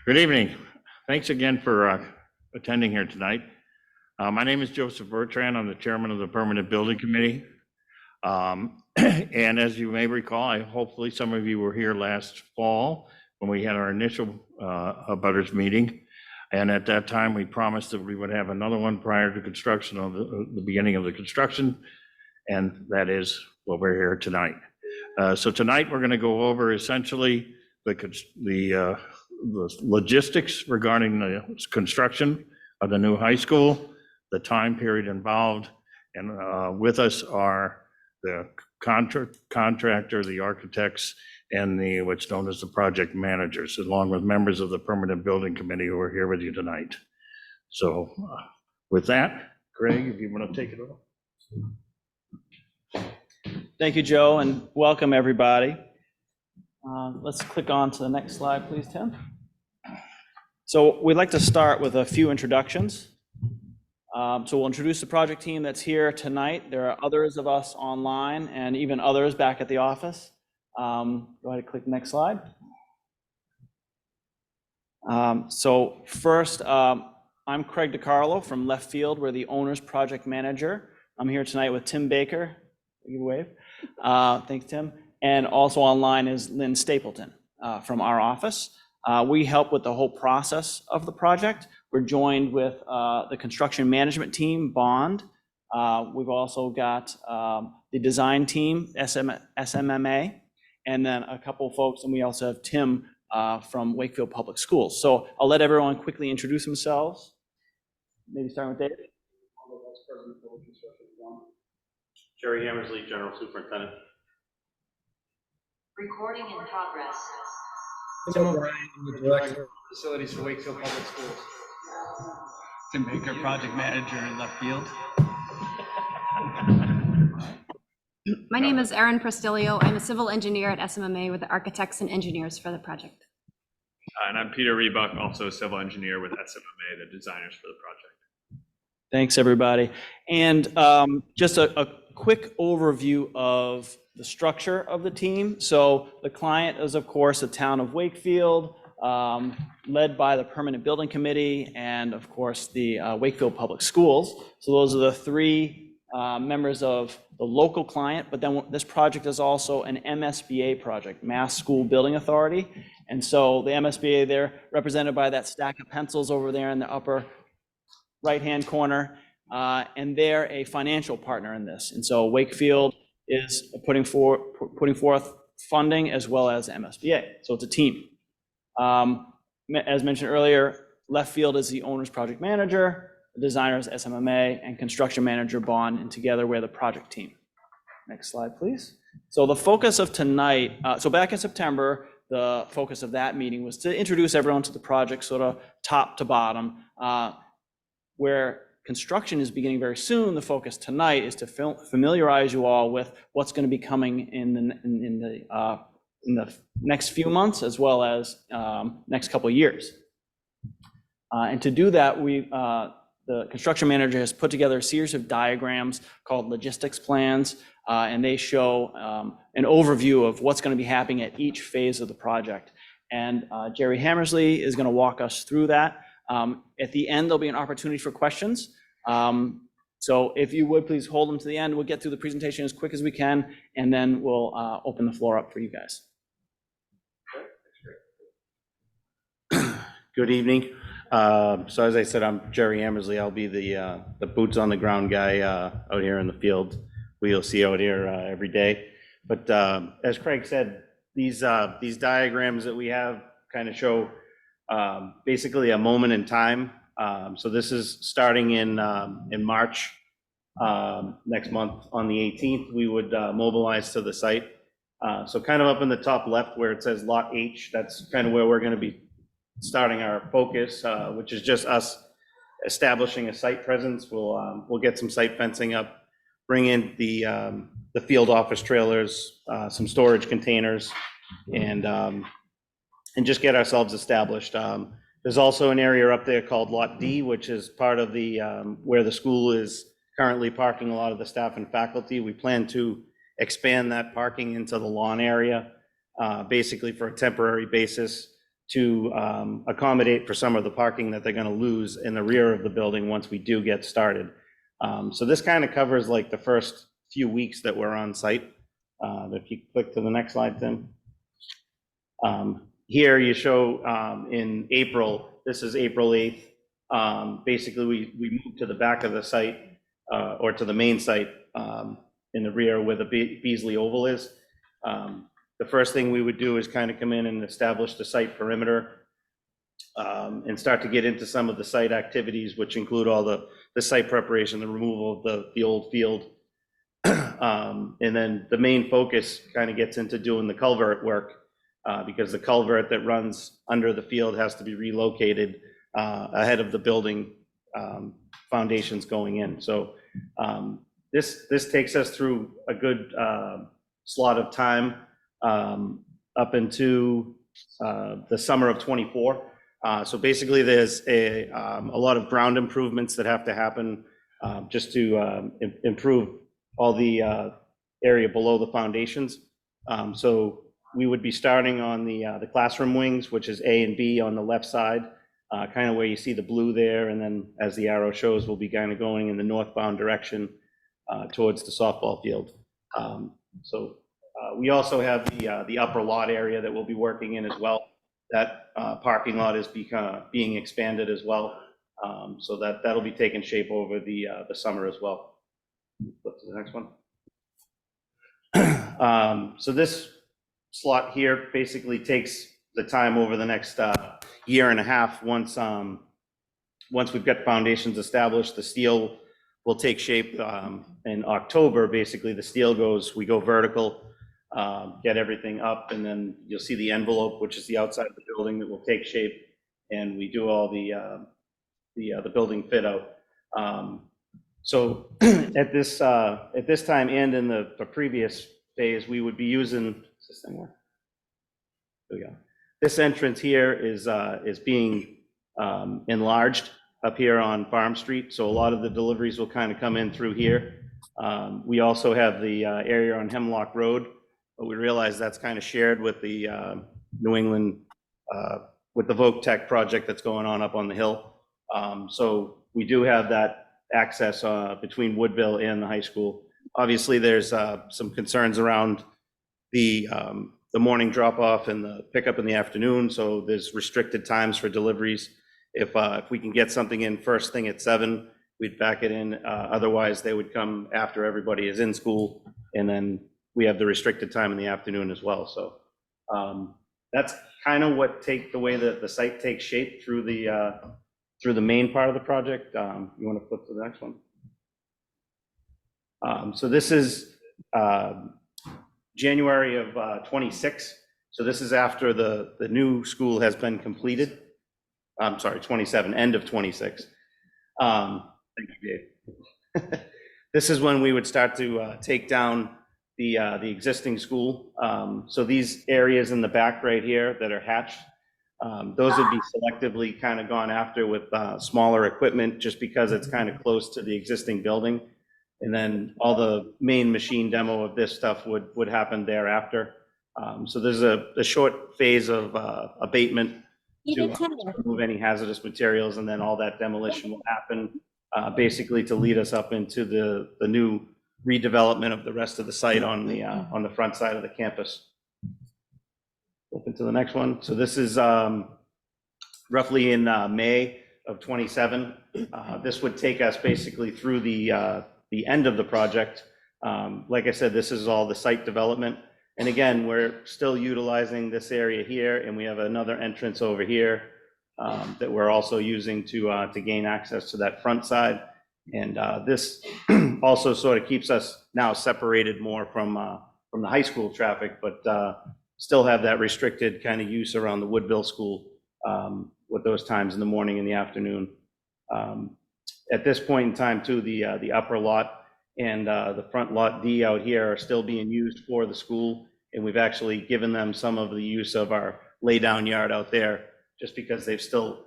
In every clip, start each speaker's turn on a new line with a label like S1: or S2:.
S1: Good evening. Thanks again for attending here tonight. My name is Joseph Bertrand. I'm the chairman of the Permanent Building Committee. And as you may recall, hopefully some of you were here last fall when we had our initial abutters meeting. And at that time, we promised that we would have another one prior to construction, of the beginning of the construction. And that is what we're here tonight. So tonight, we're going to go over essentially the logistics regarding the construction of the new high school, the time period involved, and with us are the contractor, the architects, and what's known as the project managers, along with members of the Permanent Building Committee who are here with you tonight. So with that, Greg, if you want to take it over.
S2: Thank you, Joe, and welcome everybody. Let's click on to the next slide, please, Tim. So we'd like to start with a few introductions. So we'll introduce the project team that's here tonight. There are others of us online and even others back at the office. Go ahead and click next slide. So first, I'm Craig DiCarlo from Left Field. We're the owner's project manager. I'm here tonight with Tim Baker. Give a wave. Thanks, Tim. And also online is Lynn Stapleton from our office. We help with the whole process of the project. We're joined with the construction management team, Bond. We've also got the design team, SMMA, and then a couple of folks, and we also have Tim from Wakefield Public Schools. So I'll let everyone quickly introduce themselves. Maybe starting with David.
S3: Jerry Hammersley, General Superintendent.
S4: Recording in progress.
S5: Tim O'Brien, the Director of Facilities for Wakefield Public Schools.
S6: Tim Baker, Project Manager in Left Field.
S7: My name is Erin Prestilio. I'm a civil engineer at SMMA with the architects and engineers for the project.
S3: And I'm Peter Rebuck, also a civil engineer with SMMA, the designers for the project.
S2: Thanks, everybody. And just a quick overview of the structure of the team. So the client is, of course, the town of Wakefield, led by the Permanent Building Committee and, of course, the Wakefield Public Schools. So those are the three members of the local client, but then this project is also an MSBA project, Mass School Building Authority. And so the MSBA, they're represented by that stack of pencils over there in the upper right-hand corner, and they're a financial partner in this. And so Wakefield is putting forth funding as well as MSBA. So it's a team. As mentioned earlier, Left Field is the owner's project manager, the designers SMMA, and construction manager Bond, and together we're the project team. Next slide, please. So the focus of tonight, so back in September, the focus of that meeting was to introduce everyone to the project sort of top to bottom. Where construction is beginning very soon, the focus tonight is to familiarize you all with what's going to be coming in the next few months as well as next couple of years. And to do that, the construction manager has put together a series of diagrams called logistics plans, and they show an overview of what's going to be happening at each phase of the project. And Jerry Hammersley is going to walk us through that. At the end, there'll be an opportunity for questions. So if you would, please hold them to the end. We'll get through the presentation as quick as we can, and then we'll open the floor up for you guys.
S3: Good evening. So as I said, I'm Jerry Hammersley. I'll be the boots on the ground guy out here in the field. We'll see out here every day. But as Craig said, these diagrams that we have kind of show basically a moment in time. So this is starting in March next month on the 18th. We would mobilize to the site. So kind of up in the top left where it says Lot H, that's kind of where we're going to be starting our focus, which is just us establishing a site presence. We'll get some site fencing up, bring in the field office trailers, some storage containers, and just get ourselves established. There's also an area up there called Lot D, which is part of the where the school is currently parking a lot of the staff and faculty. We plan to expand that parking into the lawn area, basically for a temporary basis to accommodate for some of the parking that they're going to lose in the rear of the building once we do get started. So this kind of covers like the first few weeks that we're on site. If you click to the next slide, Tim. Here you show in April, this is April 8th. Basically, we moved to the back of the site or to the main site in the rear where the Beasley Oval is. The first thing we would do is kind of come in and establish the site perimeter and start to get into some of the site activities, which include all the site preparation, the removal of the old field. And then the main focus kind of gets into doing the culvert work because the culvert that runs under the field has to be relocated ahead of the building foundations going in. So this takes us through a good slot of time up into the summer of '24. So basically, there's a lot of ground improvements that have to happen just to improve all the area below the foundations. So we would be starting on the classroom wings, which is A and B on the left side, kind of where you see the blue there. And then as the arrow shows, we'll be kind of going in the northbound direction towards the softball field. So we also have the upper lot area that we'll be working in as well. That parking lot is being expanded as well. So that'll be taking shape over the summer as well. Flip to the next one. So this slot here basically takes the time over the next year and a half. Once we've got foundations established, the steel will take shape in October. Basically, the steel we go vertical, get everything up, and then you'll see the envelope, which is the outside of the building, that will take shape, and we do all the building fit out. So at this time and in the previous phase, we would be using this thing where? There we go. This entrance here is being enlarged up here on Farm Street. So a lot of the deliveries will kind of come in through here. We also have the area on Hemlock Road, but we realize that's kind of shared with the New England, with the Voc Tech project that's going on up on the hill. So we do have that access between Woodville and the high school. Obviously, there's some concerns around the morning drop-off and the pickup in the afternoon, so there's restricted times for deliveries. If we can get something in first thing at 7, we'd back it in. Otherwise, they would come after everybody is in school, and then we have the restricted time in the afternoon as well. So that's kind of the way that the site takes shape through the main part of the project. You want to flip to the next one? So this is January of 26. So this is after the new school has been completed. I'm sorry, 27, end of 26. Thank you, Dave. This is when we would start to take down the existing school. So these areas in the back right here that are hatched, those would be selectively kind of gone after with smaller equipment, just because it's kind of close to the existing building. And then all the main machine demo of this stuff would happen thereafter. So there's a short phase of abatement to remove any hazardous materials, and then all that demolition will happen basically to lead us up into the new redevelopment of the rest of the site on the front side of the campus. Open to the next one. So this is roughly in May of 27. This would take us basically through the end of the project. Like I said, this is all the site development. And again, we're still utilizing this area here, and we have another entrance over here that we're also using to gain access to that front side. And this also sort of keeps us now separated more from the high school traffic, but still have that restricted kind of use around the Woodville School with those times in the morning and the afternoon. At this point in time too, the upper lot and the front lot D out here are still being used for the school. And we've actually given them some of the use of our laydown yard out there, just because they've still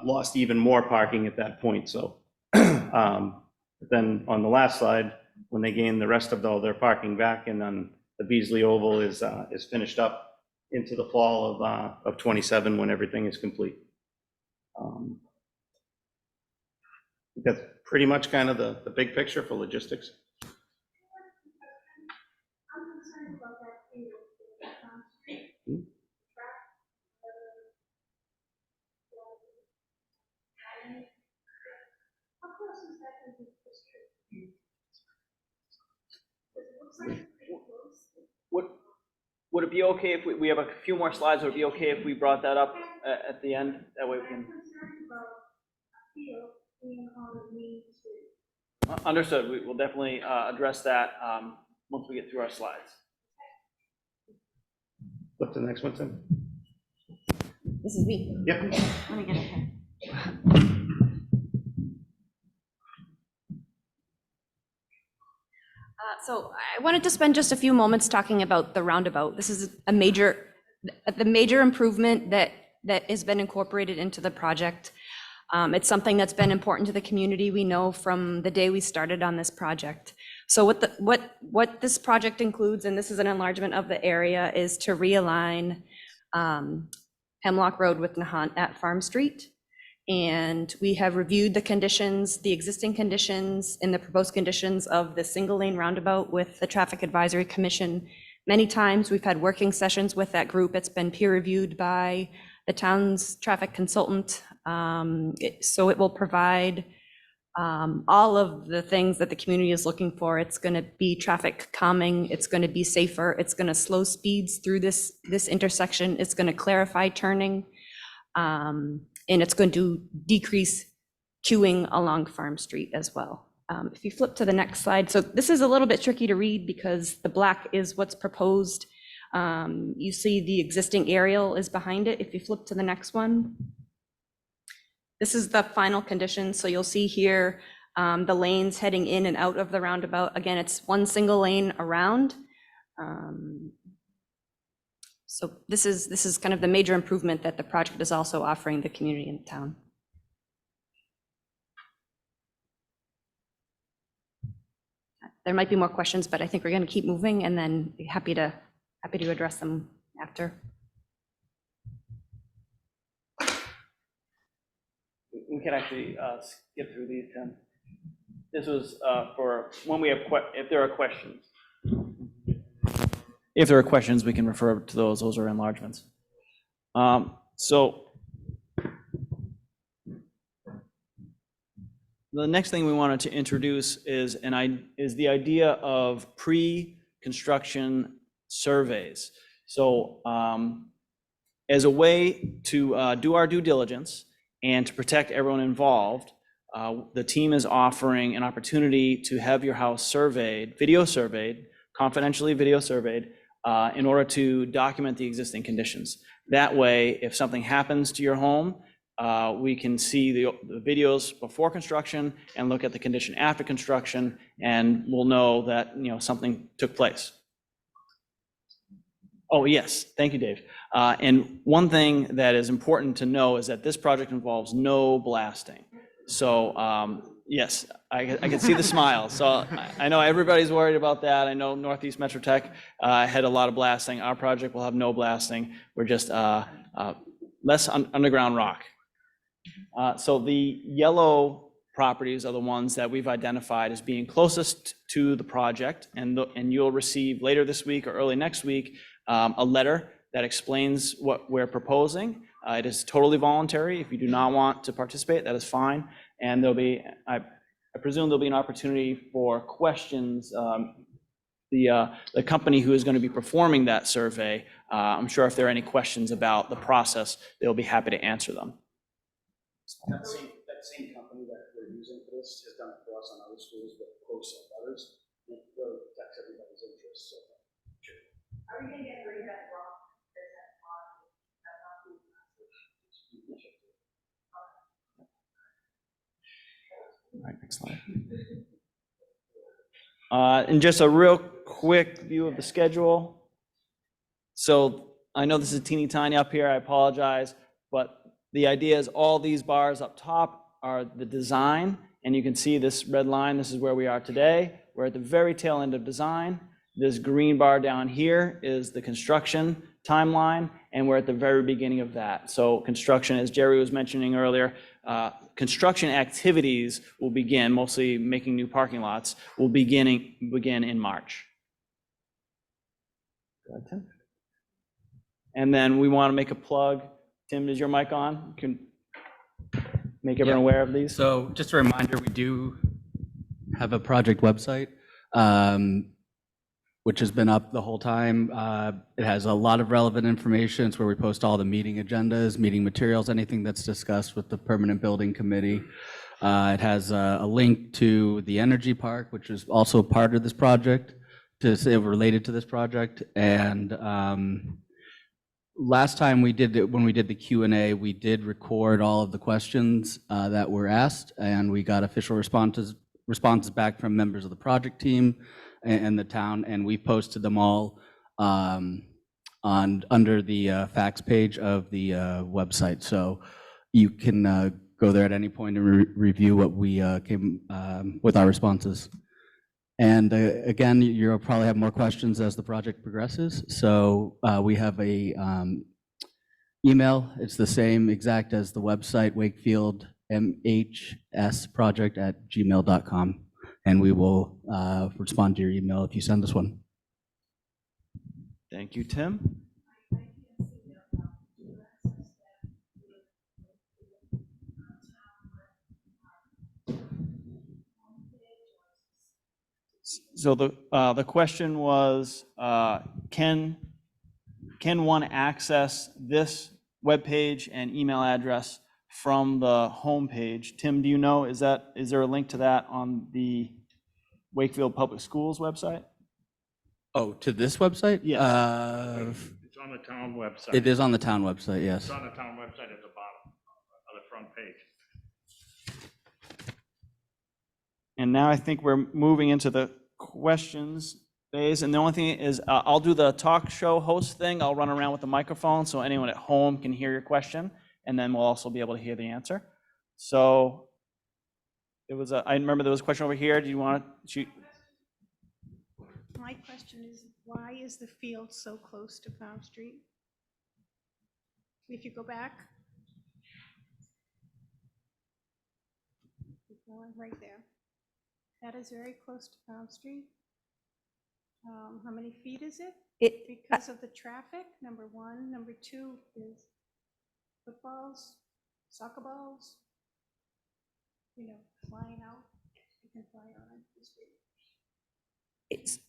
S3: lost even more parking at that point. So then on the last slide, when they gain the rest of all their parking back, and then the Beasley Oval is finished up into the fall of 27 when everything is complete. That's pretty much kind of the big picture for logistics.
S2: Would it be okay if we have a few more slides, would it be okay if we brought that up at the end? That way we can. Understood. We will definitely address that once we get through our slides.
S3: What's the next one, Tim?
S7: This is me.
S3: Yep.
S7: Let me get it here. So I wanted to spend just a few moments talking about the roundabout. This is the major improvement that has been incorporated into the project. It's something that's been important to the community. We know from the day we started on this project. So what this project includes, and this is an enlargement of the area, is to realign Hemlock Road with Nahant at Farm Street. And we have reviewed the conditions, the existing conditions and the proposed conditions of the single lane roundabout with the Traffic Advisory Commission many times. We've had working sessions with that group. It's been peer reviewed by the town's traffic consultant. So it will provide all of the things that the community is looking for. It's going to be traffic calming. It's going to be safer. It's going to slow speeds through this intersection. It's going to clarify turning. And it's going to decrease queuing along Farm Street as well. If you flip to the next slide. So this is a little bit tricky to read because the black is what's proposed. You see the existing aerial is behind it. If you flip to the next one. This is the final condition. So you'll see here the lanes heading in and out of the roundabout. Again, it's one single lane around. So this is kind of the major improvement that the project is also offering the community in town. There might be more questions, but I think we're going to keep moving and then be happy to address them after.
S2: We can actually skip through these, Tim. This was for when we have, if there are questions. If there are questions, we can refer to those. Those are enlargements. So the next thing we wanted to introduce is the idea of pre-construction surveys. So as a way to do our due diligence and to protect everyone involved, the team is offering an opportunity to have your house surveyed, confidentially video surveyed, in order to document the existing conditions. That way, if something happens to your home, we can see the videos before construction and look at the condition after construction, and we'll know that something took place. Oh, yes, thank you, Dave. And one thing that is important to know is that this project involves no blasting. So yes, I can see the smile. So I know everybody's worried about that. I know Northeast Metro Tech had a lot of blasting. Our project will have no blasting. We're just less underground rock. So the yellow properties are the ones that we've identified as being closest to the project, and you'll receive later this week or early next week a letter that explains what we're proposing. It is totally voluntary. If you do not want to participate, that is fine. And there'll be, I presume there'll be an opportunity for questions. The company who is going to be performing that survey, I'm sure if there are any questions about the process, they'll be happy to answer them. That same company that we're using for this has done it for us on other schools, but close to others. It really protects everybody's interests. So. Are we going to get rid of that rock? All right, next slide. And just a real quick view of the schedule. So I know this is teeny tiny up here, I apologize, but the idea is all these bars up top are the design, and you can see this red line, this is where we are today. We're at the very tail end of design. This green bar down here is the construction timeline, and we're at the very beginning of that. So construction, as Jerry was mentioning earlier, construction activities will begin, mostly making new parking lots, will begin in March. Go ahead, Tim. And then we want to make a plug. Tim, is your mic on? You can make everyone aware of these.
S6: So just a reminder, we do have a project website, which has been up the whole time. It has a lot of relevant information. It's where we post all the meeting agendas, meeting materials, anything that's discussed with the Permanent Building Committee. It has a link to the Energy Park, which is also part of this project, to say related to this project. And last time we did it, when we did the Q&A, we did record all of the questions that were asked, and we got official responses back from members of the project team and the town, and we posted them all under the facts page of the website. So you can go there at any point and review what we came with our responses. And again, you'll probably have more questions as the project progresses. So we have a email. It's the same exact as the website, Wakefield mhsproject@gmail.com. And we will respond to your email if you send us one.
S2: Thank you, Tim. So the question was, can one access this webpage and email address from the homepage? Tim, do you know, is there a link to that on the Wakefield Public Schools website?
S6: Oh, to this website?
S2: Yes.
S1: It's on the town website.
S6: It is on the town website, yes.
S1: It's on the town website at the bottom of the front page.
S2: And now I think we're moving into the questions phase. And the only thing is, I'll do the talk show host thing. I'll run around with the microphone so anyone at home can hear your question, and then we'll also be able to hear the answer. So I remember there was a question over here. Do you want to shoot?
S4: My question is, why is the field so close to Farm Street? If you go back. Keep going right there. That is very close to Farm Street. How many feet is it? Because of the traffic, number one. Number two is footballs, soccer balls, flying out. You can fly on the street.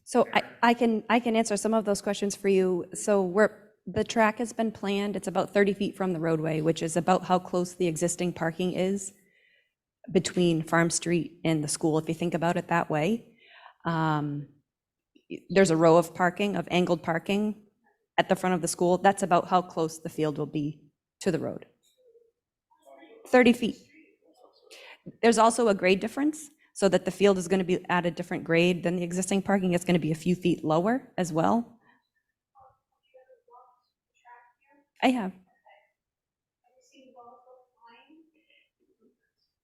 S7: So I can answer some of those questions for you. So the track has been planned. It's about 30 feet from the roadway, which is about how close the existing parking is between Farm Street and the school, if you think about it that way. There's a row of angled parking at the front of the school. That's about how close the field will be to the road. 30 feet. There's also a grade difference, so that the field is going to be at a different grade than the existing parking. It's going to be a few feet lower as well. I have.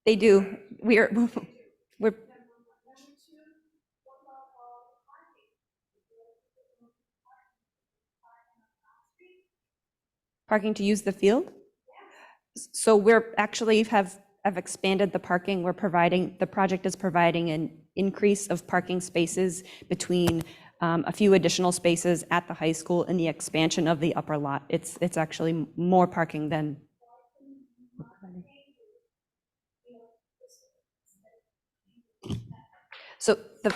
S7: They do. We're parking to use the field. So we're actually have expanded the parking. The project is providing an increase of parking spaces between a few additional spaces at the high school and the expansion of the upper lot. It's actually more parking than. So the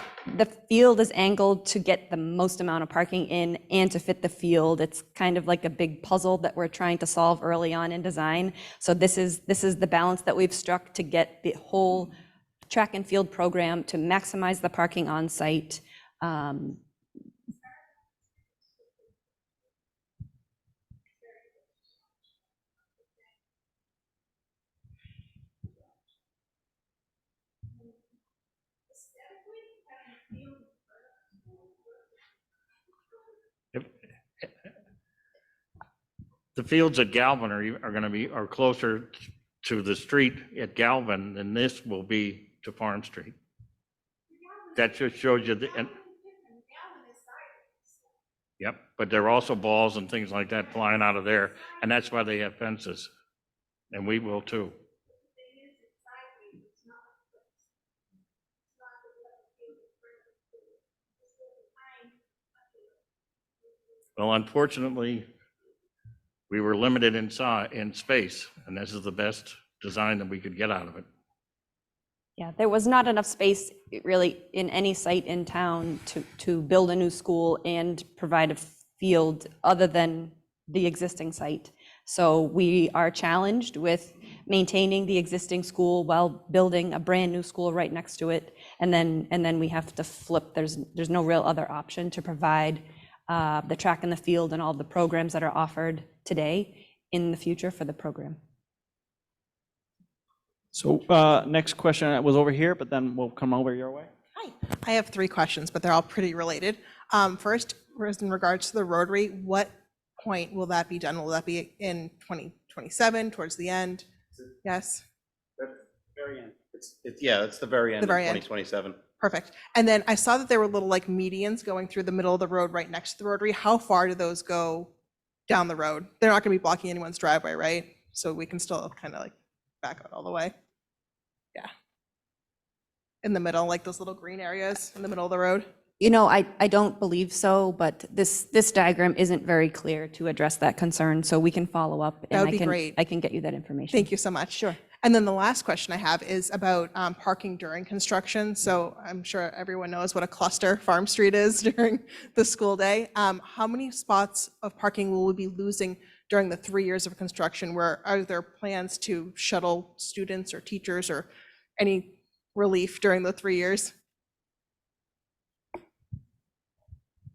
S7: field is angled to get the most amount of parking in and to fit the field. It's kind of like a big puzzle that we're trying to solve early on in design. So this is the balance that we've struck to get the whole track and field program to maximize the parking on site.
S1: The fields at Galvin are closer to the street at Galvin than this will be to Farm Street. That just shows you the. Yep. but there are also balls and things like that flying out of there, and that's why they have fences. And we will too. Well, unfortunately, we were limited in space, and this is the best design that we could get out of it.
S7: Yeah, there was not enough space really in any site in town to build a new school and provide a field other than the existing site. So we are challenged with maintaining the existing school while building a brand new school right next to it. And then we have to flip. There's no real other option to provide the track and the field and all the programs that are offered today in the future for the program.
S2: So next question was over here, but then we'll come over your way.
S8: Hi, I have 3 questions, but they're all pretty related. First, in regards to the rotary, what point will that be done? Will that be in 2027, towards the end? Yes,
S3: Very end. Yeah, it's the very end of
S8: The very end.
S3: 2027.
S8: perfect. And then I saw that there were little like medians going through the middle of the road right next to the rotary. How far do those go down the road? They're not going to be blocking anyone's driveway, right? So we can still kind of like back out all the way. Yeah. In the middle, like those little green areas in the middle of the road.
S7: You know, I don't believe so, but this diagram isn't very clear to address that concern, so we can follow up.
S8: That would
S7: and
S8: be great.
S7: I can get you that information.
S8: Thank you so much.
S7: Sure.
S8: And then the last question I have is about parking during construction. So I'm sure everyone knows what a cluster Farm Street is during the school day. How many spots of parking will we be losing during the 3 years of construction? Where are there plans to shuttle students or teachers or any relief during the 3 years?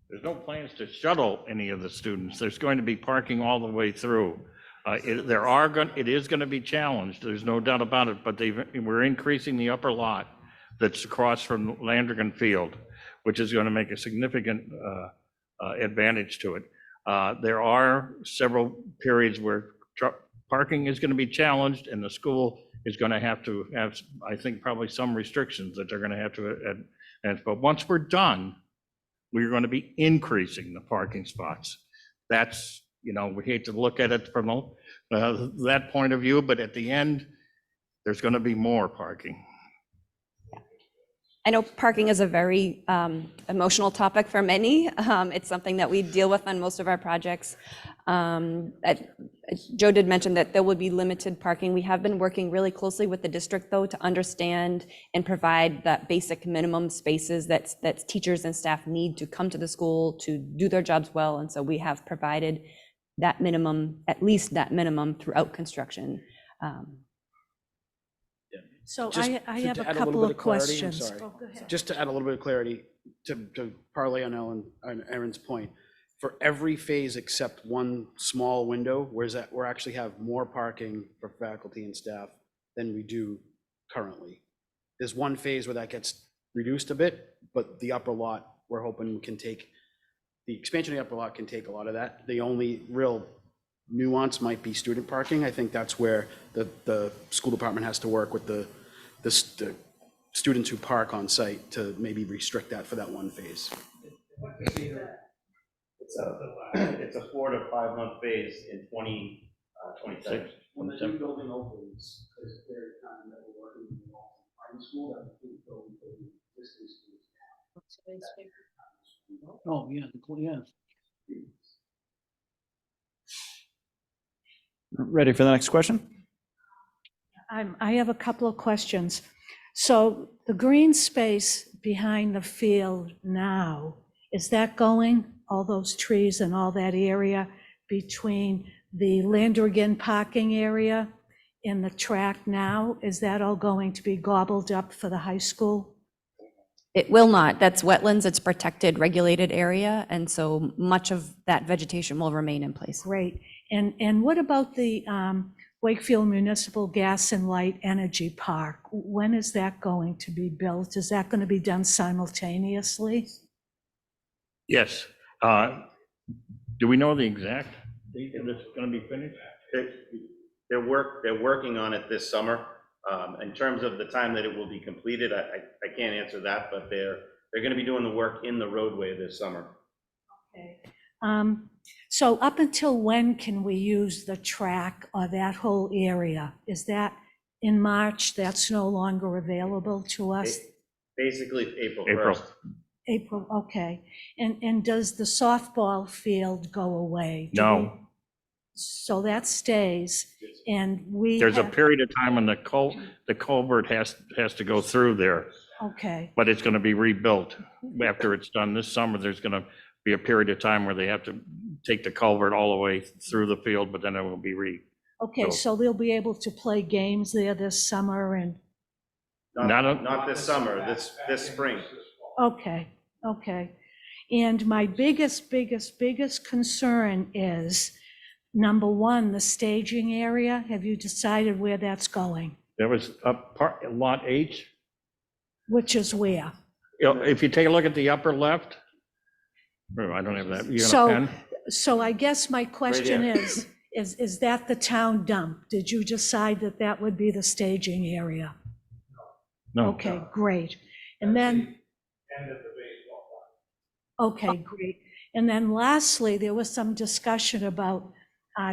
S1: There's no plans to shuttle any of the students. There's going to be parking all the way through. It is going to be challenged, there's no doubt about it, but we're increasing the upper lot that's across from Landrigan Field, which is going to make a significant advantage to it. There are several periods where parking is going to be challenged, and the school is going to have, I think, probably some restrictions that they're going to have to add. But once we're done, we're going to be increasing the parking spots. That's, we hate to look at it from that point of view, but at the end, there's going to be more parking.
S7: I know parking is a very emotional topic for many. It's something that we deal with on most of our projects. Joe did mention that there would be limited parking. We have been working really closely with the district, though, to understand and provide that basic minimum spaces that teachers and staff need to come to the school to do their jobs well. And so we have provided that minimum, at least that minimum, throughout construction.
S4: So
S5: Just
S4: I
S5: to
S4: have a
S5: add
S4: couple
S5: little bit
S4: of
S5: clarity, I'm
S4: questions.
S5: sorry.
S4: Oh, go ahead.
S5: Just to add a little bit of clarity, to parlay on Aaron's point, for every phase except one small window, whereas that we actually have more parking for faculty and staff than we do currently. There's one phase where that gets reduced a bit, but the upper lot, we're hoping the expansion of the upper lot can take a lot of that. The only real nuance might be student parking. I think that's where the school department has to work with the students who park on site to maybe restrict that for that one phase.
S3: It's a 4 to 5 month phase in 2026.
S5: When the new building opens, there's a period of time that we're working in the private school, that the building for the existing schools. Oh, yeah, yeah.
S2: Ready for the next question?
S4: I have a couple of questions. So the green space behind the field now, is that going, all those trees and all that area between the Landrigan parking area and the track now, is that all going to be gobbled up for the high school?
S7: It will not. That's wetlands. It's protected, regulated area. And so much of that vegetation will remain in place.
S4: Great. And what about the Wakefield Municipal Gas and Light Energy Park? When is that going to be built? Is that going to be done simultaneously?
S1: Yes. Do we know the exact date that it's going to be finished?
S3: They're working on it this summer. In terms of the time that it will be completed, I can't answer that, but they're going to be doing the work in the roadway this summer.
S4: Okay.
S9: So up until when can we use the track or that whole area? Is that in March, that's no longer available to us?
S3: Basically, April
S1: April.
S3: 1st.
S9: April, okay. And does the softball field go away?
S1: No.
S9: So that stays, and we
S1: There's a
S9: have,
S1: period of time when the culvert has to go through there,
S9: okay,
S1: but it's going to be rebuilt. After it's done this summer, there's going to be a period of time where they have to take the culvert all the way through the field, but then it will be
S9: okay, so they'll be able to play games there this summer and,
S3: Not this summer, this spring.
S9: okay, okay. And my biggest concern is, number one, the staging area. Have you decided where that's going?
S1: There was lot H.
S9: Which is where?
S1: If you take a look at the upper left, oh, I don't have that. You got a
S9: So,
S1: pen?
S9: so I guess my question
S3: here.
S9: is that the town dump? Did you decide that that would be the staging area?
S1: No.
S9: Okay, great. And then. Okay, great. And then lastly, there was some discussion about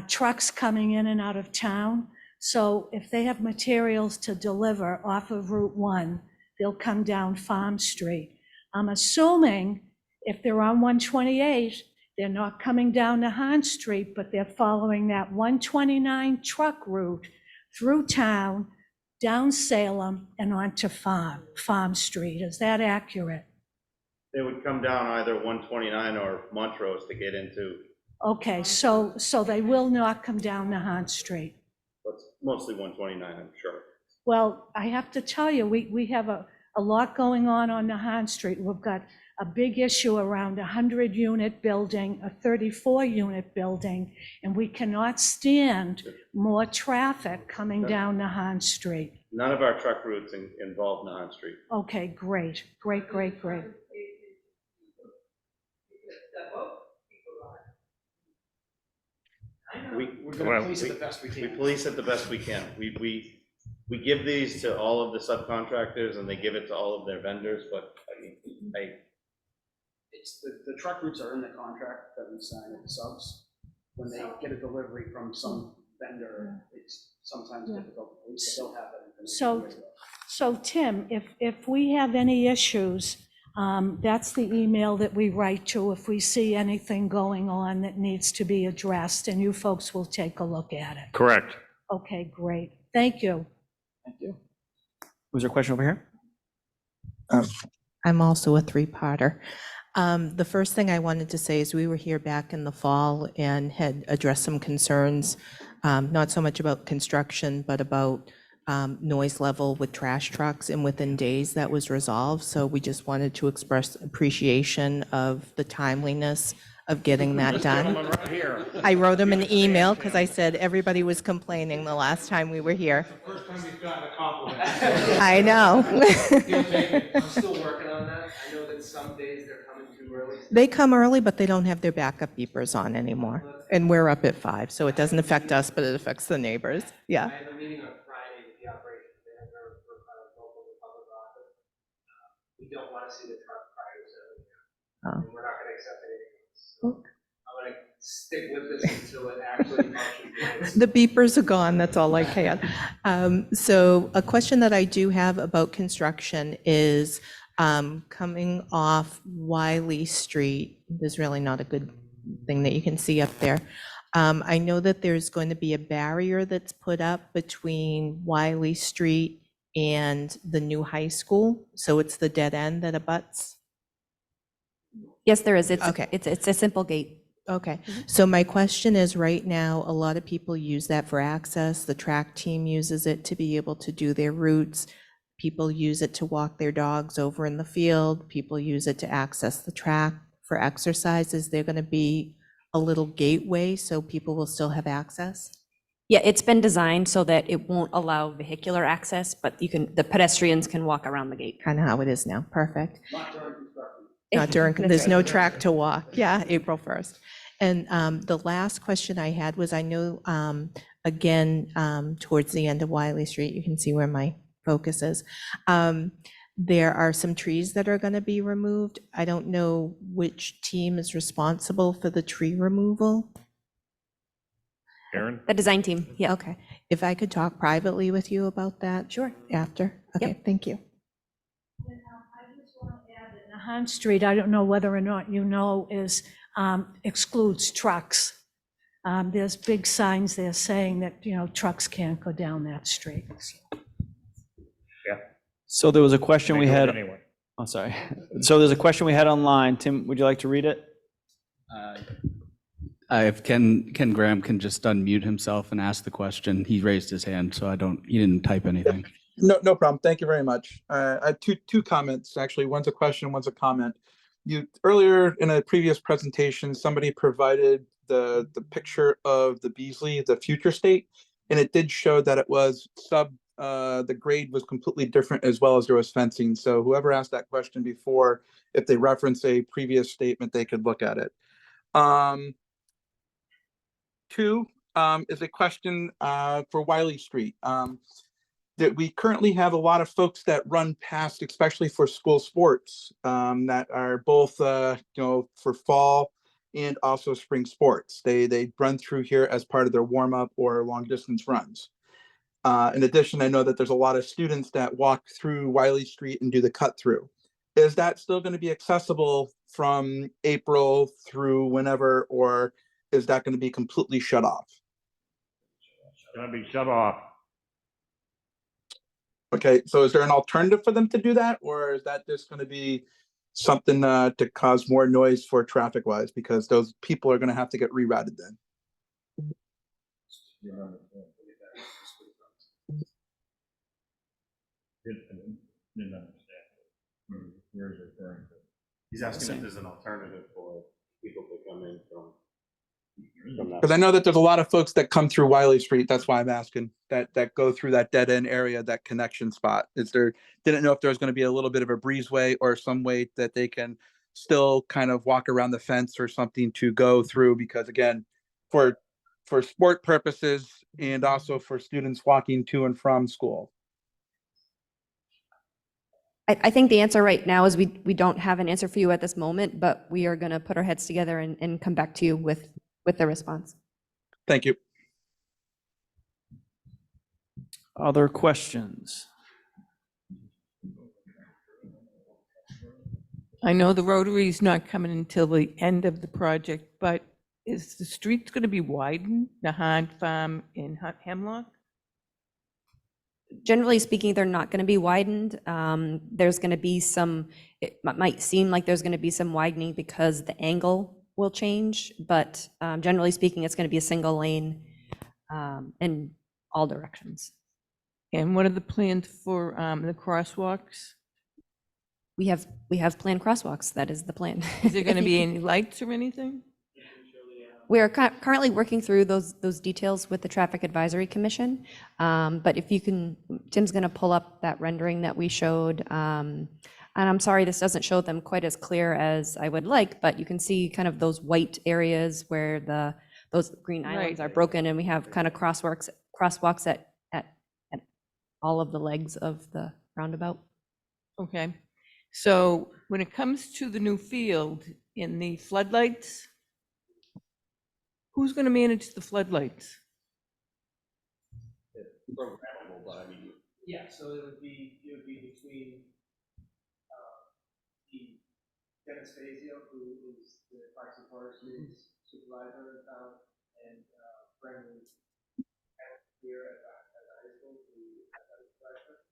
S9: trucks coming in and out of town. So if they have materials to deliver off of Route 1, they'll come down Farm Street. I'm assuming if they're on 128, they're not coming down to Hahn Street, but they're following that 129 truck route through town, down Salem, and onto Farm Street. Is that accurate?
S3: They would come down either 129 or Montrose to get into,
S9: Okay, so they will not come down to Hahn Street.
S3: but mostly 129, I'm sure.
S9: Well, I have to tell you, we have a lot going on the Hahn Street. We've got a big issue around a 100-unit building, a 34-unit building, and we cannot stand more traffic coming down the Hahn Street.
S3: None of our truck routes involve Nahant Street.
S9: Okay, great.
S5: We're gonna police it the best we
S3: We
S5: can.
S3: police it the best we can. We give these to all of the subcontractors and they give it to all of their vendors, but I mean,
S5: It's, the truck routes are in the contract that we sign with the subs. When they get a delivery from some vendor, it's sometimes difficult to police, so they'll have that information.
S9: So Tim, if we have any issues, that's the email that we write to if we see anything going on that needs to be addressed, and you folks will take a look at it.
S1: Correct.
S9: Okay, great. Thank you.
S2: Thank you. Was there a question over here?
S10: I'm also a three-parter. The first thing I wanted to say is we were here back in the fall and had addressed some concerns, not so much about construction, but about noise level with trash trucks, and within days that was resolved. So we just wanted to express appreciation of the timeliness of getting that done.
S1: Right here.
S10: I wrote him an email because I said everybody was complaining the last time we were here.
S11: First time we've gotten a compliment.
S10: I know.
S11: I'm still working on that. I know that some days they're coming too early.
S10: They come early, but they don't have their backup beepers on anymore. And we're up at 5, so it doesn't affect us, but it affects the neighbors.
S11: I
S10: Yeah.
S11: have a meeting on Friday with the operations manager for local public office. We don't want to see the truck prior to 7
S10: Oh.
S11: and we're not going to accept anything else. So I'm going to stick with this until it actually functions.
S10: The beepers are gone, that's all I can. So a question that I do have about construction is coming off Wiley Street. There's really not a good thing that you can see up there. I know that there's going to be a barrier that's put up between Wiley Street and the new high school. So it's the dead end that abuts?
S7: Yes, there is.
S10: Okay.
S7: It's a simple gate.
S10: Okay, so my question is, right now, a lot of people use that for access. The track team uses it to be able to do their routes. People use it to walk their dogs over in the field. People use it to access the track for exercise. Is there going to be a little gateway so people will still have access?
S7: Yeah, it's been designed so that it won't allow vehicular access, but the pedestrians can walk around the gate.
S10: Kind of how it is now, perfect.
S5: Not during construction.
S10: Not during,
S7: That's
S10: there's
S7: right.
S10: no track to walk. Yeah, April 1st. And the last question I had was, I know, again, towards the end of Wiley Street, you can see where my focus is. There are some trees that are going to be removed. I don't know which team is responsible for the tree removal.
S1: Aaron?
S7: The design team, yeah.
S10: Okay, if I could talk privately with you about that?
S7: Sure.
S10: After? Okay, thank you.
S9: I just want to add that Nahant Street, I don't know whether or not you know, is excludes trucks. There's big signs there saying that, trucks can't go down that street.
S2: So there was a question
S1: They
S2: we
S1: do it
S2: had,
S1: anyway.
S2: oh, sorry. So there's a question we had online. Tim, would you like to read it?
S6: If Ken Graham can just unmute himself and ask the question. He raised his hand, so he didn't type anything.
S12: No problem. Thank you very much. I have two comments, actually. One's a question, one's a comment. Earlier in a previous presentation, somebody provided the picture of the Beasley, the future state, and it did show that it was the grade was completely different, as well as there was fencing. So whoever asked that question before, if they reference a previous statement, they could look at it. Two is a question for Wiley Street. That we currently have a lot of folks that run past, especially for school sports, that are both, for fall and also spring sports. They run through here as part of their warm up or long distance runs. In addition, I know that there's a lot of students that walk through Wiley Street and do the cut through. Is that still going to be accessible from April through whenever, or is that going to be completely shut off?
S1: It's gonna be shut off.
S12: Okay, so is there an alternative for them to do that, or is that just going to be something to cause more noise for traffic wise, because those people are going to have to get rerouted then?
S1: Didn't understand. Where is it referring to?
S3: He's asking if there's an alternative for people to come in from that.
S12: Because I know that there's a lot of folks that come through Wiley Street. That's why I'm asking, that go through that dead end area, that connection spot. Didn't know if there was going to be a little bit of a breezeway or some way that they can still kind of walk around the fence or something to go through, because again, for sport purposes and also for students walking to and from school.
S7: I think the answer right now is we don't have an answer for you at this moment, but we are going to put our heads together and come back to you with the response.
S12: Thank you.
S2: Other questions?
S13: I know the Rotary's not coming until the end of the project, but is the streets going to be widened, Nahant Farm and Hemlock?
S7: Generally speaking, they're not going to be widened. There's going to be it might seem like there's going to be some widening because the angle will change, but generally speaking, it's going to be a single lane in all directions.
S13: And what are the plans for the crosswalks?
S7: We have planned crosswalks. That is the plan.
S13: Is there going to be any lights or anything?
S7: We are currently working through those details with the Traffic Advisory Commission. But if you can, Tim's going to pull up that rendering that we showed. And I'm sorry, this doesn't show them quite as clear as I would like, but you can see kind of those white areas where those green islands are broken, and we have kind of crosswalks at all of the legs of the roundabout.
S13: Okay. So when it comes to the new field in the floodlights, who's going to manage the floodlights?
S3: Programmable, but I mean.
S11: Yeah, so it would be between Dennis Fazio, who is the Parks and Forest supervisor in town, and Brandon here at the high school, the athletic director.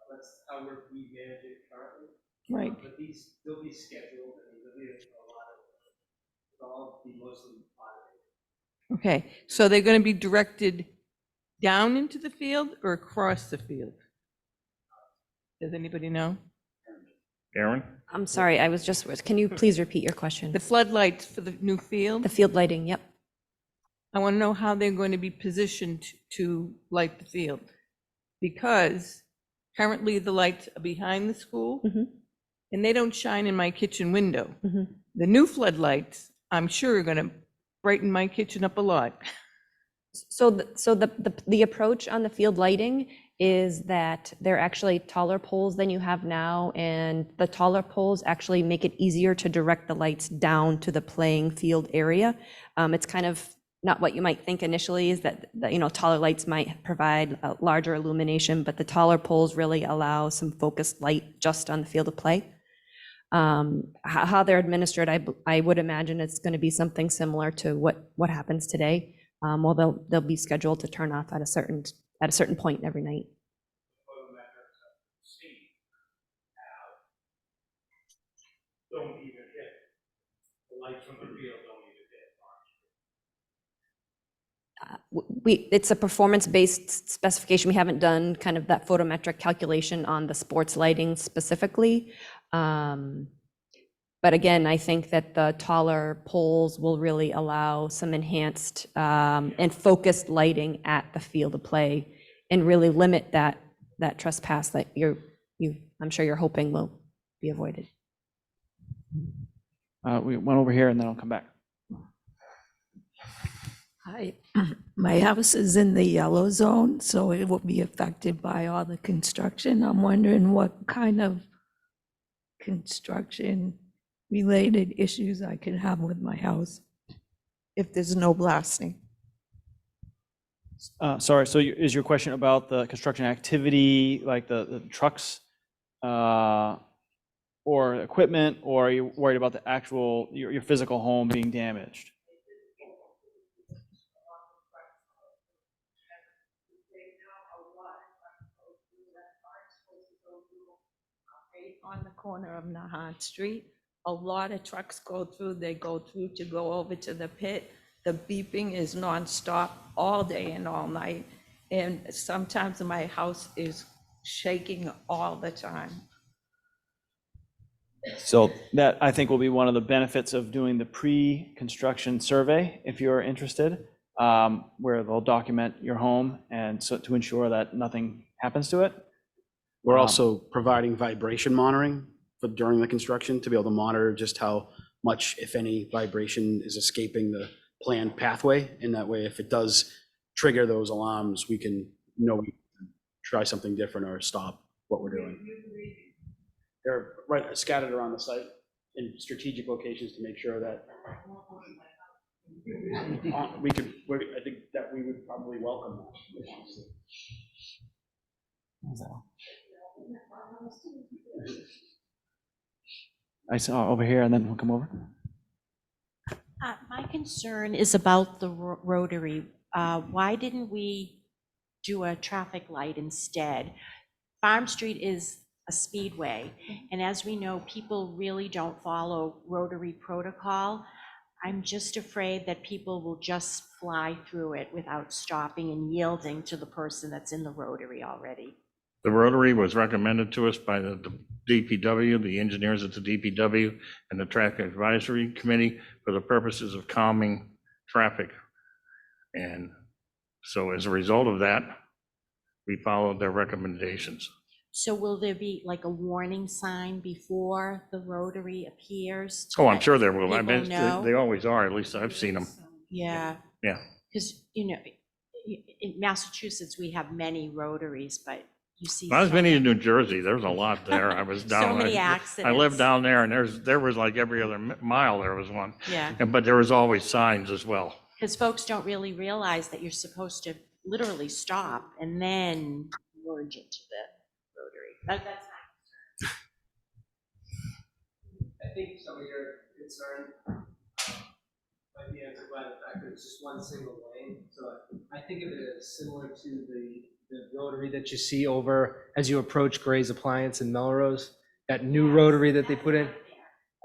S11: That's how we manage it currently.
S13: Right.
S11: But they'll be scheduled, and there'll be a lot of, they'll all be mostly automated.
S13: Okay, so they're going to be directed down into the field or across the field? Does anybody know?
S1: Aaron?
S7: I'm sorry, can you please repeat your question?
S13: The floodlights for the new field?
S7: The field lighting, yep.
S13: I want to know how they're going to be positioned to light the field. Because currently the lights are behind the school and they don't shine in my kitchen window. The new floodlights, I'm sure, are going to brighten my kitchen up a lot.
S7: So the approach on the field lighting is that they're actually taller poles than you have now, and the taller poles actually make it easier to direct the lights down to the playing field area. It's kind of not what you might think initially, is that taller lights might provide a larger illumination, but the taller poles really allow some focused light just on the field of play. How they're administered, I would imagine it's going to be something similar to what happens today. Well, they'll be scheduled to turn off at a certain point every night.
S1: Don't even hit, the lights from the field don't even hit.
S7: It's a performance-based specification. We haven't done kind of that photometric calculation on the sports lighting specifically. But again, I think that the taller poles will really allow some enhanced and focused lighting at the field of play and really limit that trespass that I'm sure you're hoping will be avoided.
S2: We went over here and then I'll come back.
S14: Hi, my house is in the yellow zone, so it will be affected by all the construction. I'm wondering what kind of construction-related issues I could have with my house if there's no blasting.
S2: Sorry, so is your question about the construction activity, like the trucks or equipment, or are you worried about the actual, your physical home being damaged?
S14: On the corner of Nahat Street, a lot of trucks go through, they go through to go over to the pit. The beeping is nonstop all day and all night. And sometimes my house is shaking all the time.
S2: So that, I think, will be one of the benefits of doing the pre-construction survey, if you're interested, where they'll document your home and so to ensure that nothing happens to it.
S5: We're also providing vibration monitoring during the construction to be able to monitor just how much, if any, vibration is escaping the planned pathway. And that way, if it does trigger those alarms, we can know we can try something different or stop what we're doing. They're right scattered around the site in strategic locations to make sure that I think that we would probably welcome that.
S2: I saw over here and then we'll come over.
S15: My concern is about the rotary. Why didn't we do a traffic light instead? Farm Street is a speedway, and as we know, people really don't follow rotary protocol. I'm just afraid that people will just fly through it without stopping and yielding to the person that's in the rotary already.
S1: The Rotary was recommended to us by the DPW, the engineers at the DPW, and the Traffic Advisory Committee for the purposes of calming traffic. And so as a result of that, we followed their recommendations.
S15: So will there be like a warning sign before the rotary appears?
S1: Oh, I'm sure there will. I
S15: people
S1: mean,
S15: know?
S1: they always are, at least I've seen them.
S15: Yeah.
S1: Yeah.
S15: Because, in Massachusetts, we have many rotaries, but you see.
S1: I was
S15: so
S1: been in New Jersey, there's a lot there. I was down.
S15: So many
S1: I
S15: accidents.
S1: lived down there and there was like every other mile there was one.
S15: Yeah,
S1: But there was always signs as well.
S15: because folks don't really realize that you're supposed to literally stop and then merge into the rotary. That's my
S11: I think some of your concern might be answered by the fact that it's just one single lane. So I think of it as similar to the rotary that you see over as you approach Gray's Appliance in Melrose, that new rotary that they put in.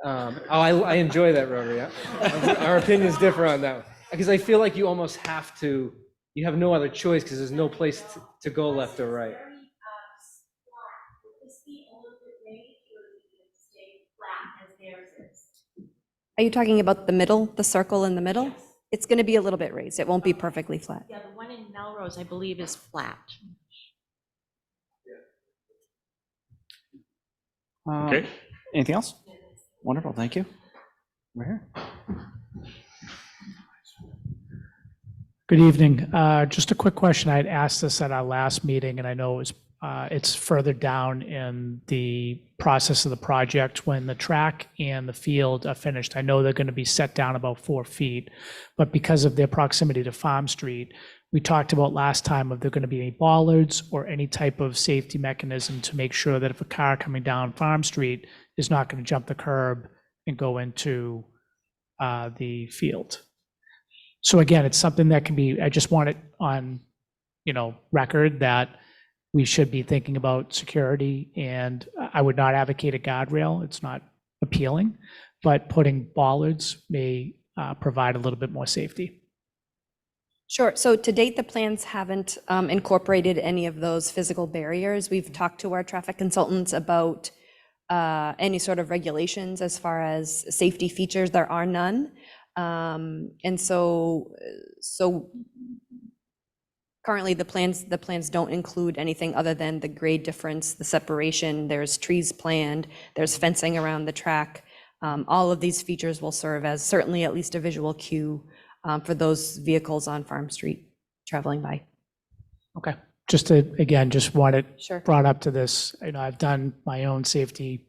S11: I enjoy that rotary. Our opinions differ on that one. Because I feel like you almost have to, you have no other choice because there's no place to go left or right.
S7: Are you talking about the middle, the circle in the middle? Yes. It's going to be a little bit raised. It won't be perfectly flat.
S15: Yeah, the one in Melrose, I believe, is flat.
S1: Okay.
S2: Anything else? Wonderful, thank you. Over here.
S16: Good evening. Just a quick question. I had asked this at our last meeting, and I know it's further down in the process of the project when the track and the field are finished. I know they're going to be set down about 4 feet, but because of their proximity to Farm Street, we talked about last time if there going to be any bollards or any type of safety mechanism to make sure that if a car coming down Farm Street is not going to jump the curb and go into the field. So again, it's something that can be, I just want it on, record that we should be thinking about security, and I would not advocate a guardrail. It's not appealing, but putting bollards may provide a little bit more safety.
S7: Sure. So to date, the plans haven't incorporated any of those physical barriers. We've talked to our traffic consultants about any sort of regulations as far as safety features. There are none. And so currently the plans don't include anything other than the grade difference, the separation. There's trees planned, there's fencing around the track. All of these features will serve as certainly at least a visual cue for those vehicles on Farm Street traveling by.
S16: Okay. Just to, again, just want it
S7: Sure.
S16: brought up to this. I've done my own safety,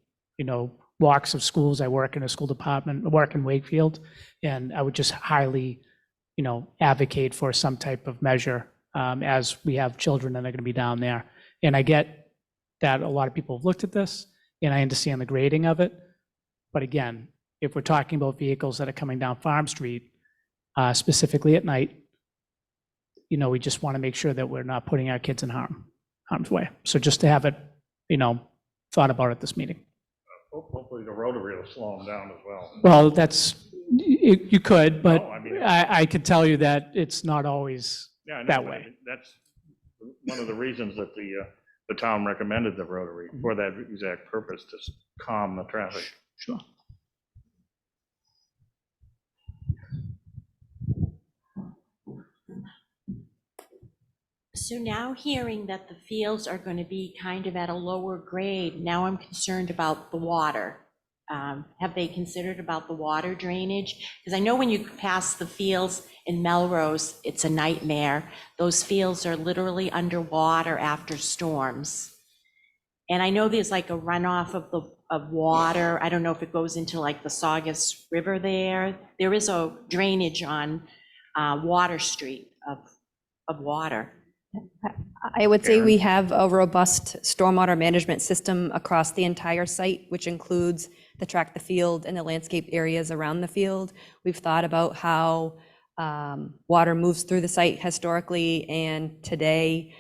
S16: walks of schools. I work in a school department, I work in Wakefield, and I would just highly, advocate for some type of measure as we have children and they're going to be down there. And I get that a lot of people have looked at this, and I understand the grading of it. But again, if we're talking about vehicles that are coming down Farm Street, specifically at night, we just want to make sure that we're not putting our kids in harm's way. So just to have it, thought about at this meeting.
S1: Hopefully the rotary will slow them down as well.
S16: Well, you could, but
S1: No, I mean-
S16: I could tell you that it's not always
S1: Yeah, I know,
S16: that
S1: but
S16: way.
S1: That's one of the reasons that the town recommended the rotary for that exact purpose, to calm the traffic.
S16: Sure.
S15: So now hearing that the fields are going to be kind of at a lower grade, now I'm concerned about the water. Have they considered about the water drainage? Because I know when you pass the fields in Melrose, it's a nightmare. Those fields are literally underwater after storms. And I know there's like a runoff of water. I don't know if it goes into like the Saugus River there. There is a drainage on Water Street of water.
S7: I would say we have a robust stormwater management system across the entire site, which includes the track, the field, and the landscape areas around the field. We've thought about how water moves through the site historically and today.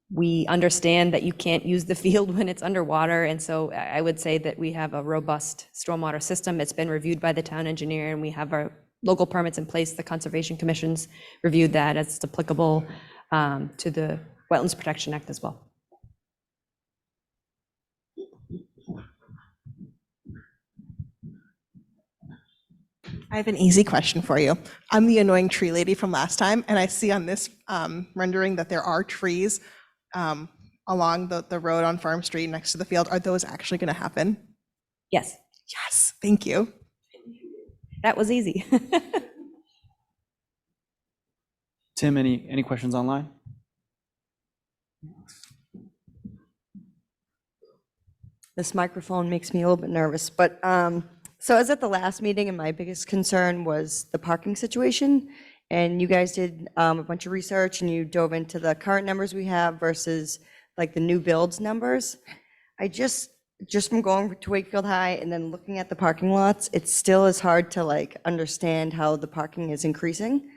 S7: We understand that you can't use the field when it's underwater, and so I would say that we have a robust stormwater system. It's been reviewed by the town engineer, and we have our local permits in place. The Conservation Commission's reviewed that as it's applicable to the Wetlands Protection Act as well.
S8: I have an easy question for you. I'm the annoying tree lady from last time, and I see on this rendering that there are trees along the road on Farm Street next to the field. Are those actually going to happen?
S7: Yes.
S8: Yes, thank you.
S7: That was easy.
S2: Tim, any questions online?
S17: This microphone makes me a little bit nervous, but so I was at the last meeting and my biggest concern was the parking situation. And you guys did a bunch of research and you dove into the current numbers we have versus like the new builds numbers. I just from going to Wakefield High and then looking at the parking lots, it still is hard to like understand how the parking is increasing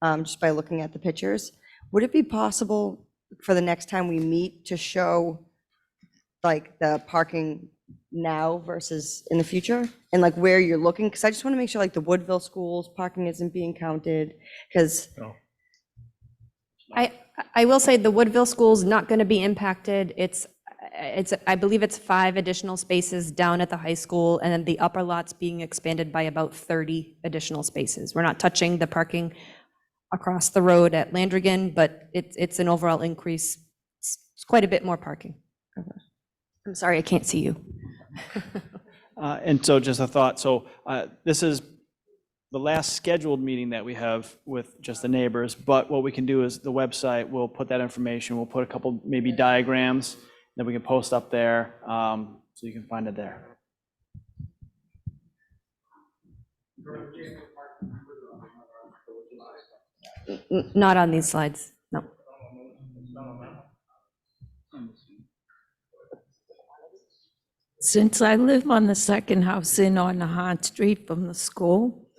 S17: just by looking at the pictures. Would it be possible for the next time we meet to show like the parking now versus in the future and like where you're looking? Because I just want to make sure like the Woodville schools parking isn't being counted because
S7: I will say the Woodville School's not going to be impacted. It's I believe it's 5 additional spaces down at the high school, and then the upper lot's being expanded by about 30 additional spaces. We're not touching the parking across the road at Landrigan, but it's an overall increase. It's quite a bit more parking. I'm sorry, I can't see you.
S2: And so just a thought, so this is the last scheduled meeting that we have with just the neighbors, but what we can do is the website, we'll put that information, we'll put a couple maybe diagrams that we can post up there, so you can find it there.
S7: Not on these slides, no.
S14: Since I live on the second house in on the Hart Street from the school,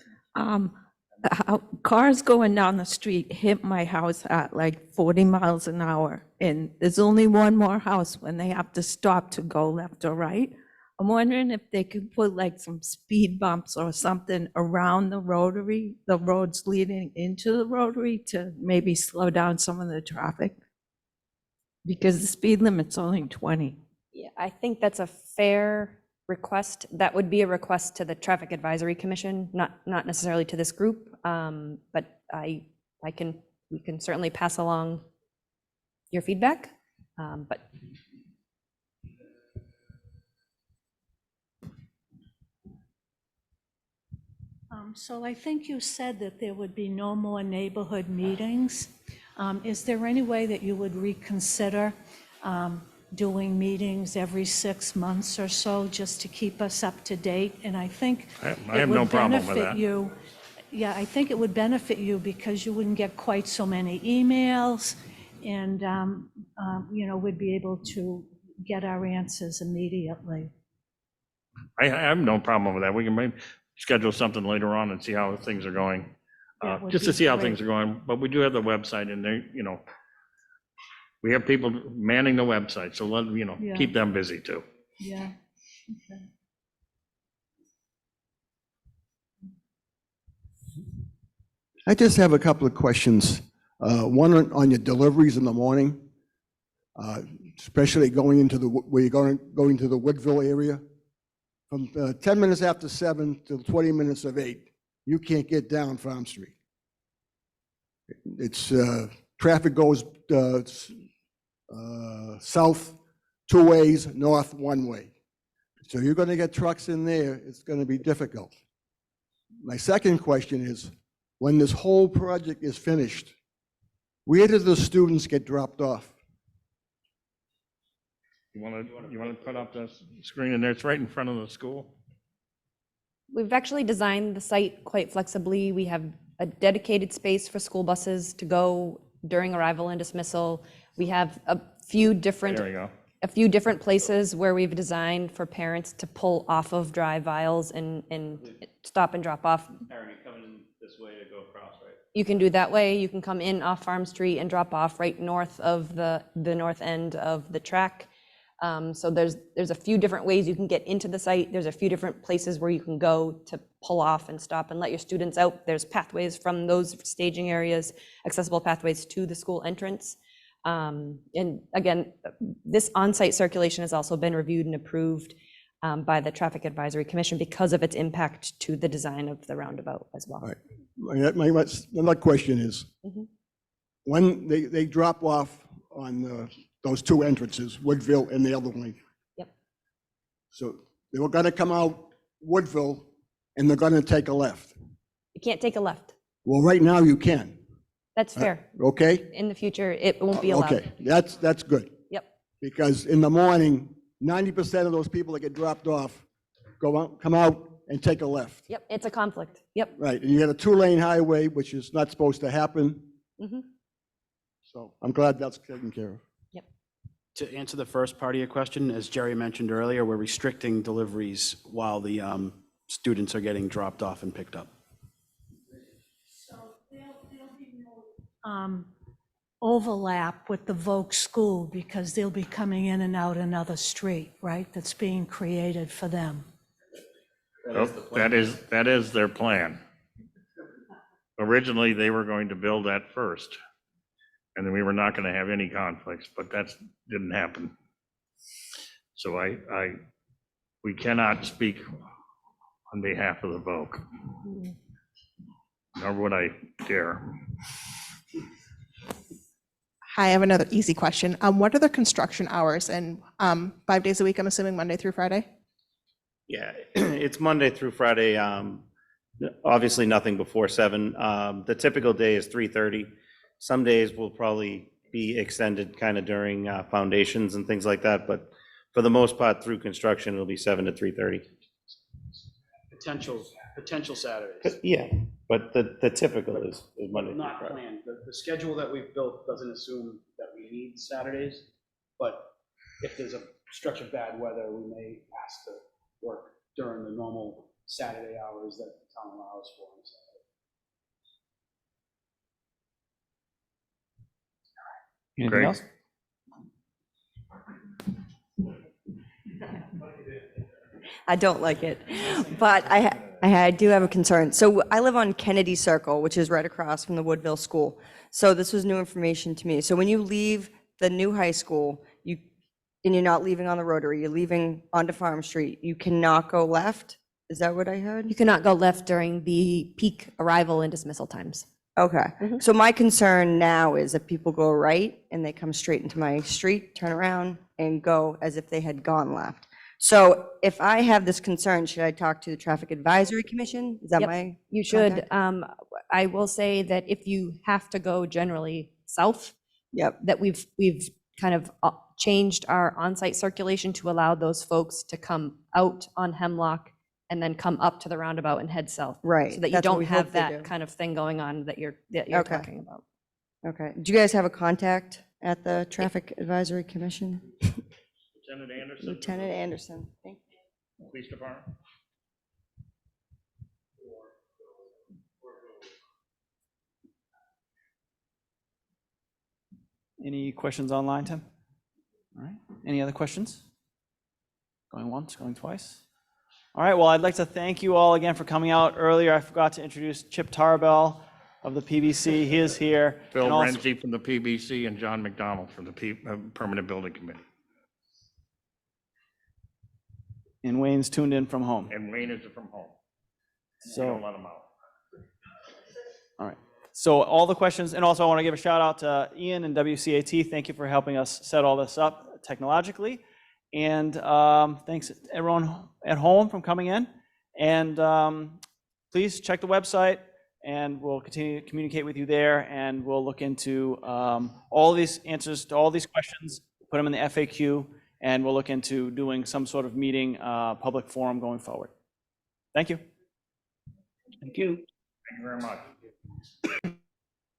S14: cars going down the street hit my house at like 40 miles an hour. And there's only one more house when they have to stop to go left or right. I'm wondering if they could put like some speed bumps or something around the rotary, the roads leading into the rotary to maybe slow down some of the traffic. Because the speed limit's only 20.
S7: Yeah, I think that's a fair request. That would be a request to the Traffic Advisory Commission, not necessarily to this group. But we can certainly pass along your feedback. But
S9: So I think you said that there would be no more neighborhood meetings. Is there any way that you would reconsider doing meetings every 6 months or so, just to keep us up to date? And I think
S1: I have no problem with that.
S9: Yeah, I think it would benefit you because you wouldn't get quite so many emails, and we'd be able to get our answers immediately.
S1: I have no problem with that. We can maybe schedule something later on and see how things are going,
S9: That would
S1: just to
S9: be
S1: see how
S9: great.
S1: things are going. But we do have the website, and they, we have people manning the website, so
S9: Yeah.
S1: keep them busy too.
S9: Yeah. Okay.
S11: I just have a couple of questions. One on your deliveries in the morning, especially going into where you're going to the Woodville area. From 10 minutes after 7 till 20 minutes of 8, you can't get down Farm Street. It's traffic goes south 2 ways, north 1 way. So you're going to get trucks in there. It's going to be difficult. My second question is, when this whole project is finished, where do the students get dropped off?
S1: You want to put up the screen in there? It's right in front of the school.
S7: we've actually designed the site quite flexibly. We have a dedicated space for school buses to go during arrival and dismissal. We have a few different
S1: There you go.
S7: a few different places where we've designed for parents to pull off of drive aisles and stop and drop off.
S2: Aaron, you're coming this way to go across, right?
S7: You can do that way. You can come in off Farm Street and drop off right north of the north end of the track. So there's a few different ways you can get into the site. There's a few different places where you can go to pull off and stop and let your students out. There's pathways from those staging areas, accessible pathways to the school entrance. And again, this on-site circulation has also been reviewed and approved by the Traffic Advisory Commission because of its impact to the design of the roundabout as well.
S11: All right. My another question is, when they drop off on those two entrances, Woodville and the other one.
S7: Yep.
S11: So they were going to come out Woodville and they're going to take a left.
S7: You can't take a left.
S11: Well, right now you can.
S7: That's fair.
S11: Okay?
S7: In the future, it won't be allowed.
S11: Okay, that's good.
S7: Yep.
S11: Because in the morning, 90% of those people that get dropped off come out and take a left.
S7: Yep, it's a conflict. Yep.
S11: Right, and you got a 2-lane highway, which is not supposed to happen.
S7: Mhm.
S11: So I'm glad that's taken care of.
S5: To answer the first part of your question, as Jerry mentioned earlier, we're restricting deliveries while the students are getting dropped off and picked up.
S9: So there'll be no overlap with the Voc school because they'll be coming in and out another street, right? That's being created for them.
S1: That is their plan. Originally, they were going to build that first, and then we were not going to have any conflicts, but that didn't happen. So we cannot speak on behalf of the Voc, nor would I dare.
S8: Hi, I have another easy question. What are the construction hours? And 5 days a week, I'm assuming Monday through Friday?
S3: Yeah, it's Monday through Friday, 9 obviously nothing before 7. The typical day is 3:30. Some days will probably be extended kind of during foundations and things like that, but for the most part, through construction, it'll be 7 to 3:30.
S5: Potential Saturdays.
S3: Yeah, but the typical is Monday through
S5: Not
S3: Friday.
S5: planned. The schedule that we've built doesn't assume that we need Saturdays, but if there's a stretch of bad weather, we may ask to work during the normal Saturday hours that the town allows for on Saturday.
S2: Anything
S1: Great.
S2: else?
S17: I don't like it, but I do have a concern. So I live on Kennedy Circle, which is right across from the Woodville School. So this was new information to me. So when you leave the new high school, and you're not leaving on the Rotary, you're leaving onto Farm Street, you cannot go left? Is that what I heard?
S7: You cannot go left during the peak arrival and dismissal times.
S17: Okay, so my concern now is that people go right and they come straight into my street, turn around and go as if they had gone left. So if I have this concern, should I talk to the Traffic Advisory Commission? Is that
S7: Yep,
S17: my?
S7: You should.
S17: contact?
S7: I will say that if you have to go generally south,
S17: Yep,
S7: that we've kind of changed our on-site circulation to allow those folks to come out on Hemlock and then come up to the roundabout and head south.
S17: right.
S7: So that you
S17: That's what
S7: don't
S17: we
S7: have
S17: hope they
S7: that
S17: do.
S7: kind of thing going on that you're
S17: Okay.
S7: talking about.
S17: Okay, do you guys have a contact at the Traffic Advisory Commission?
S1: Lieutenant Anderson?
S17: Lieutenant Anderson, thank you.
S1: Police Department?
S2: Any questions online, Tim? All right, any other questions? Going once, going twice? All right, well, I'd like to thank you all again for coming out earlier. I forgot to introduce Chip Tarbell of the PBC. He is here.
S1: Bill
S2: And also-
S1: Renzi from the PBC and John McDonald from the Permanent Building Committee.
S2: And Wayne's tuned in from home.
S1: And Wayne is from home.
S2: So,
S1: Don't let him out.
S2: all right. So all the questions, and also I want to give a shout out to Ian and WCAT. Thank you for helping us set all this up technologically. And thanks everyone at home from coming in. And please check the website and we'll continue to communicate with you there. And we'll look into all these answers to all these questions, put them in the FAQ, and we'll look into doing some sort of meeting, public forum going forward. Thank you.
S1: Thank you. Thank you very much.